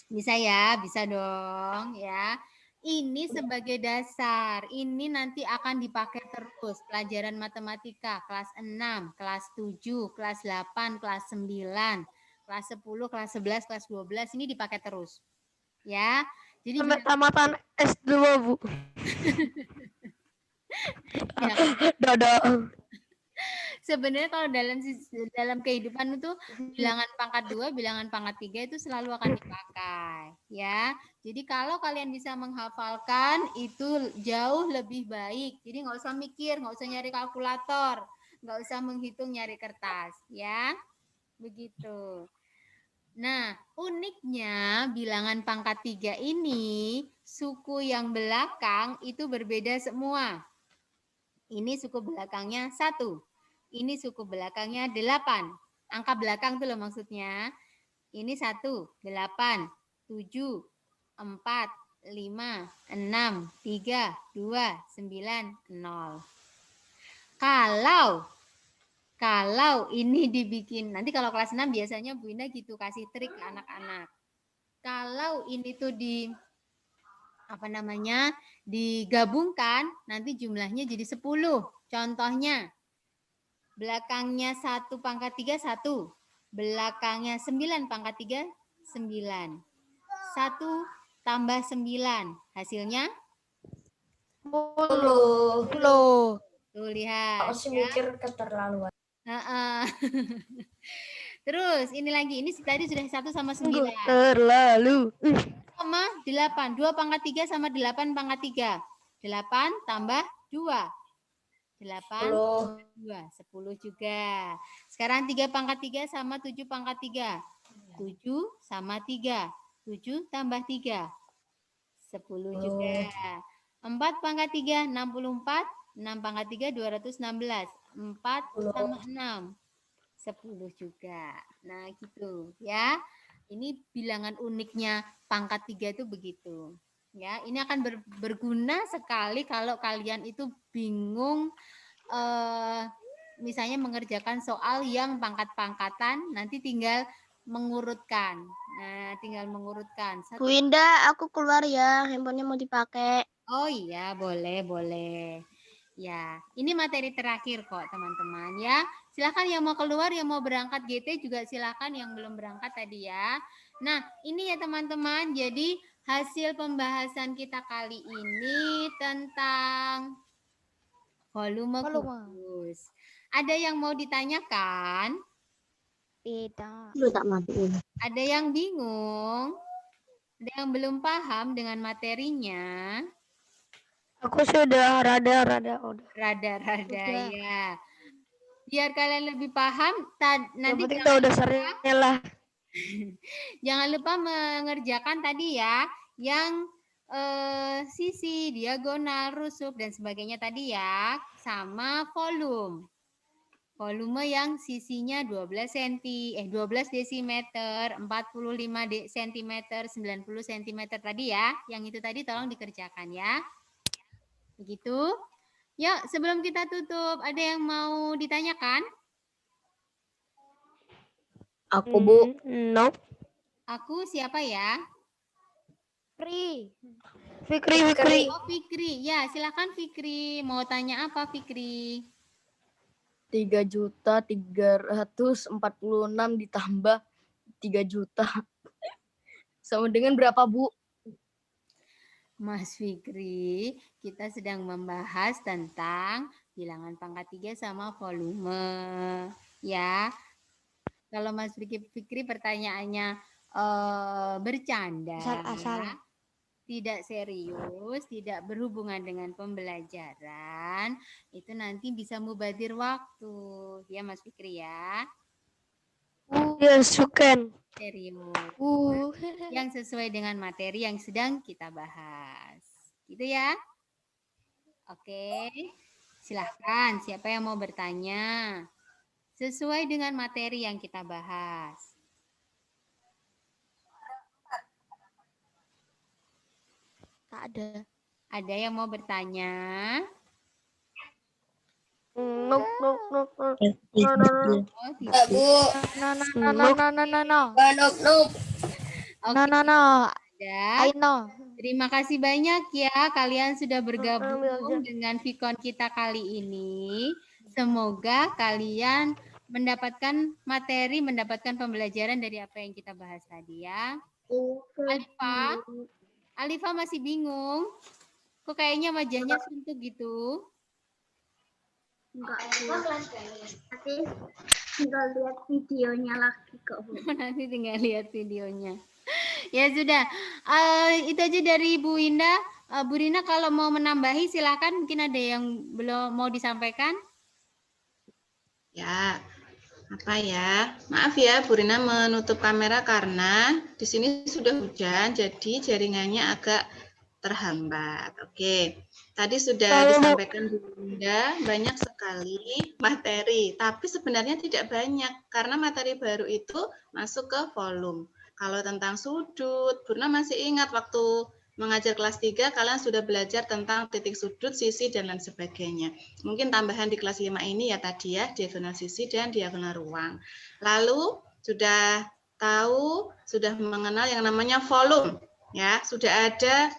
Bisa ya, bisa dong ya. Ini sebagai dasar. Ini nanti akan dipakai terus. Pelajaran matematika kelas 6, kelas 7, kelas 8, kelas 9, kelas 10, kelas 11, kelas 12 ini dipakai terus. Ya. Jadi Sampai tamatan S2, Bu. ya. Dadah. Sebenarnya kalau dalam kehidupan itu bilangan pangkat 2, bilangan pangkat 3 itu selalu akan dipakai, ya. Jadi kalau kalian bisa menghafalkan itu jauh lebih baik. Jadi nggak usah mikir, nggak usah nyari kalkulator, nggak usah menghitung nyari kertas, ya. Begitu. Nah, uniknya bilangan pangkat 3 ini suku yang belakang itu berbeda semua. Ini suku belakangnya 1. Ini suku belakangnya 8. Angka belakang itu loh maksudnya. Ini 1, 8, 7, 4, 5, 6, 3, 2, 9, 0. Kalau ini dibikin, nanti kalau kelas 6 biasanya Bu Indah gitu kasih trik ke anak-anak. Kalau ini tuh digabungkan, nanti jumlahnya jadi 10. Contohnya, belakangnya 1 pangkat 3, 1. Belakangnya 9 pangkat 3, 9. 1 tambah 9. Hasilnya? 10. Tuh, lihat. Aku mikir keterlaluan. Terus, ini lagi. Ini tadi sudah 1 sama 9. Terlalu. Sama 8. 2 pangkat 3 sama 8 pangkat 3. 8 tambah 2. 8 tambah 2. 10 juga. Sekarang 3 pangkat 3 sama 7 pangkat 3. 7 sama 3. 7 tambah 3. 10 juga. 4 pangkat 3, 64. 6 pangkat 3, 216. 4 sama 6. 10 juga. Nah, gitu ya. Ini bilangan uniknya pangkat 3 itu begitu. Ya, ini akan berguna sekali kalau kalian itu bingung misalnya mengerjakan soal yang pangkat-pangkatan, nanti tinggal mengurutkan. Nah, tinggal mengurutkan. Bu Indah, aku keluar ya. Handphonenya mau dipakai. Oh iya, boleh. Ya, ini materi terakhir kok, teman-teman ya. Silakan yang mau keluar, yang mau berangkat GT juga silakan, yang belum berangkat tadi ya. Nah, ini ya teman-teman. Jadi hasil pembahasan kita kali ini tentang volume kubus. Ada yang mau ditanyakan? Tidak. Lu tak matiin. Ada yang bingung? Ada yang belum paham dengan materinya? Aku sudah rada udah. Rada ya. Biar kalian lebih paham, nanti Yang penting udah sering lah. jangan lupa mengerjakan tadi ya, yang sisi, diagonal, rusuk dan sebagainya tadi ya, sama volume. Volume yang sisinya 12 desimeter, 45 cm, 90 cm tadi ya. Yang itu tadi tolong dikerjakan ya. Begitu. Yuk, sebelum kita tutup, ada yang mau ditanyakan? Aku, Bu. Nope. Aku siapa ya? Fikri. Oh, Fikri. Ya, silakan Fikri. Mau tanya apa, Fikri? 3.346 ditambah 3 juta. Sama dengan berapa, Bu? Mas Fikri, kita sedang membahas tentang bilangan pangkat 3 sama volume. Ya, kalau Mas Fikri pertanyaannya bercanda, Asal-asalan. tidak serius, tidak berhubungan dengan pembelajaran, itu nanti bisa mubadir waktu. Ya Mas Fikri ya. Yes, you can. Serius. Yang sesuai dengan materi yang sedang kita bahas. Gitu ya. Oke. Silahkan, siapa yang mau bertanya? Sesuai dengan materi yang kita bahas. Tak ada. Ada yang mau bertanya? Nope. Oh, Enggak, Bu. No. Oke. No. Ada. I know. Terima kasih banyak ya kalian sudah bergabung dengan Vicon kita kali ini. Semoga kalian mendapatkan materi, mendapatkan pembelajaran dari apa yang kita bahas tadi ya. Alifa masih bingung? Kok kayaknya wajahnya suntuk gitu? Enggak, nanti tinggal lihat videonya lagi kok, Bu. Nanti tinggal lihat videonya. Ya sudah, itu aja dari Bu Indah. Bu Rina kalau mau menambahi silakan, mungkin ada yang belum mau disampaikan. Ya, apa ya? Maaf ya, Bu Rina menutup kamera karena di sini sudah hujan, jadi jaringannya agak terhambat. Oke, tadi sudah disampaikan Bu Bunda banyak sekali materi, tapi sebenarnya tidak banyak karena materi baru itu masuk ke volume. Kalau tentang sudut, Bu Rina masih ingat waktu mengajar kelas 3 kalian sudah belajar tentang titik sudut, sisi dan lain sebagainya. Mungkin tambahan di kelas 5 ini ya tadi ya, diagonal sisi dan diagonal ruang. Lalu sudah tahu, sudah mengenal yang namanya volume ya, sudah ada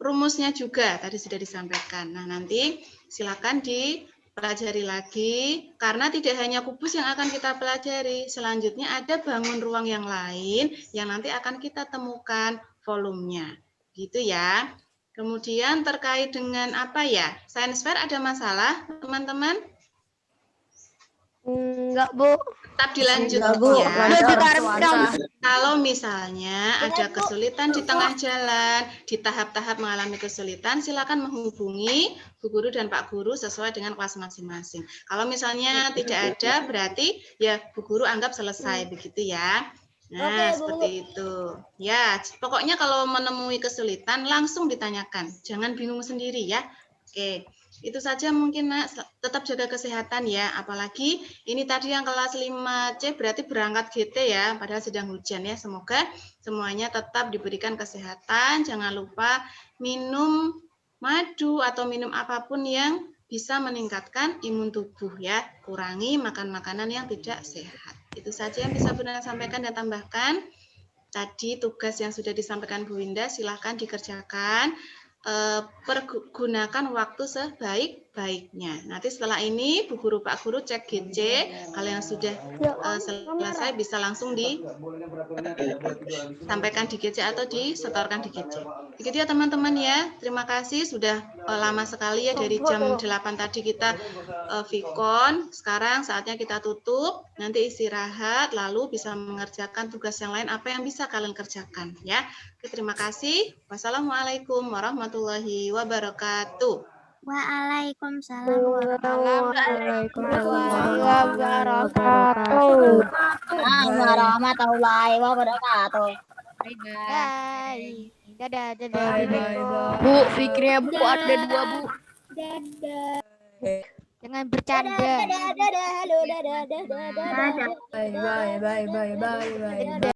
rumusnya juga tadi sudah disampaikan. Nah, nanti silakan dipelajari lagi karena tidak hanya kubus yang akan kita pelajari. Selanjutnya ada bangun ruang yang lain yang nanti akan kita temukan volumenya. Gitu ya. Kemudian terkait dengan apa ya? Science fair ada masalah, teman-teman? Enggak, Bu. Tetap dilanjut Enggak, Bu. ya. Lancar. Kalau misalnya ada kesulitan di tengah jalan, di tahap-tahap mengalami kesulitan, silakan menghubungi Bu Guru dan Pak Guru sesuai dengan kelas masing-masing. Kalau misalnya tidak ada, berarti ya Bu Guru anggap selesai, begitu ya. Nah, seperti itu. Ya, pokoknya kalau menemui kesulitan, langsung ditanyakan. Jangan bingung sendiri ya. Oke. Itu saja mungkin, Nak. Tetap jaga kesehatan ya. Apalagi ini tadi yang kelas 5C berarti berangkat GT ya. Padahal sedang hujan ya. Semoga semuanya tetap diberikan kesehatan. Jangan lupa minum madu atau minum apapun yang bisa meningkatkan imun tubuh ya. Kurangi makan makanan yang tidak sehat. Itu saja yang bisa Bunda sampaikan dan tambahkan. Tadi tugas yang sudah disampaikan Bu Winda silahkan dikerjakan. Pergunakan waktu sebaik-baiknya. Nanti setelah ini Bu Guru Pak Guru cek GC, kalau yang sudah selesai bisa langsung disampaikan di GC atau disetorkan di GC. Begitu ya teman-teman ya. Terima kasih sudah lama sekali ya dari jam 8 tadi kita Vicon. Sekarang saatnya kita tutup, nanti istirahat lalu bisa mengerjakan tugas yang lain apa yang bisa kalian kerjakan ya. Oke, terima kasih. Wassalamualaikum warahmatullahi wabarakatuh. Waalaikumsalam warahmatullahi wabarakatuh. Bye-bye. Dadah, Bye, bye, bye. Bu, Fikrinya Bu ada 2, Bu. Jangan bercanda. Dadah, halo, dadah. Bye, bye, bye, bye, bye, bye, bye.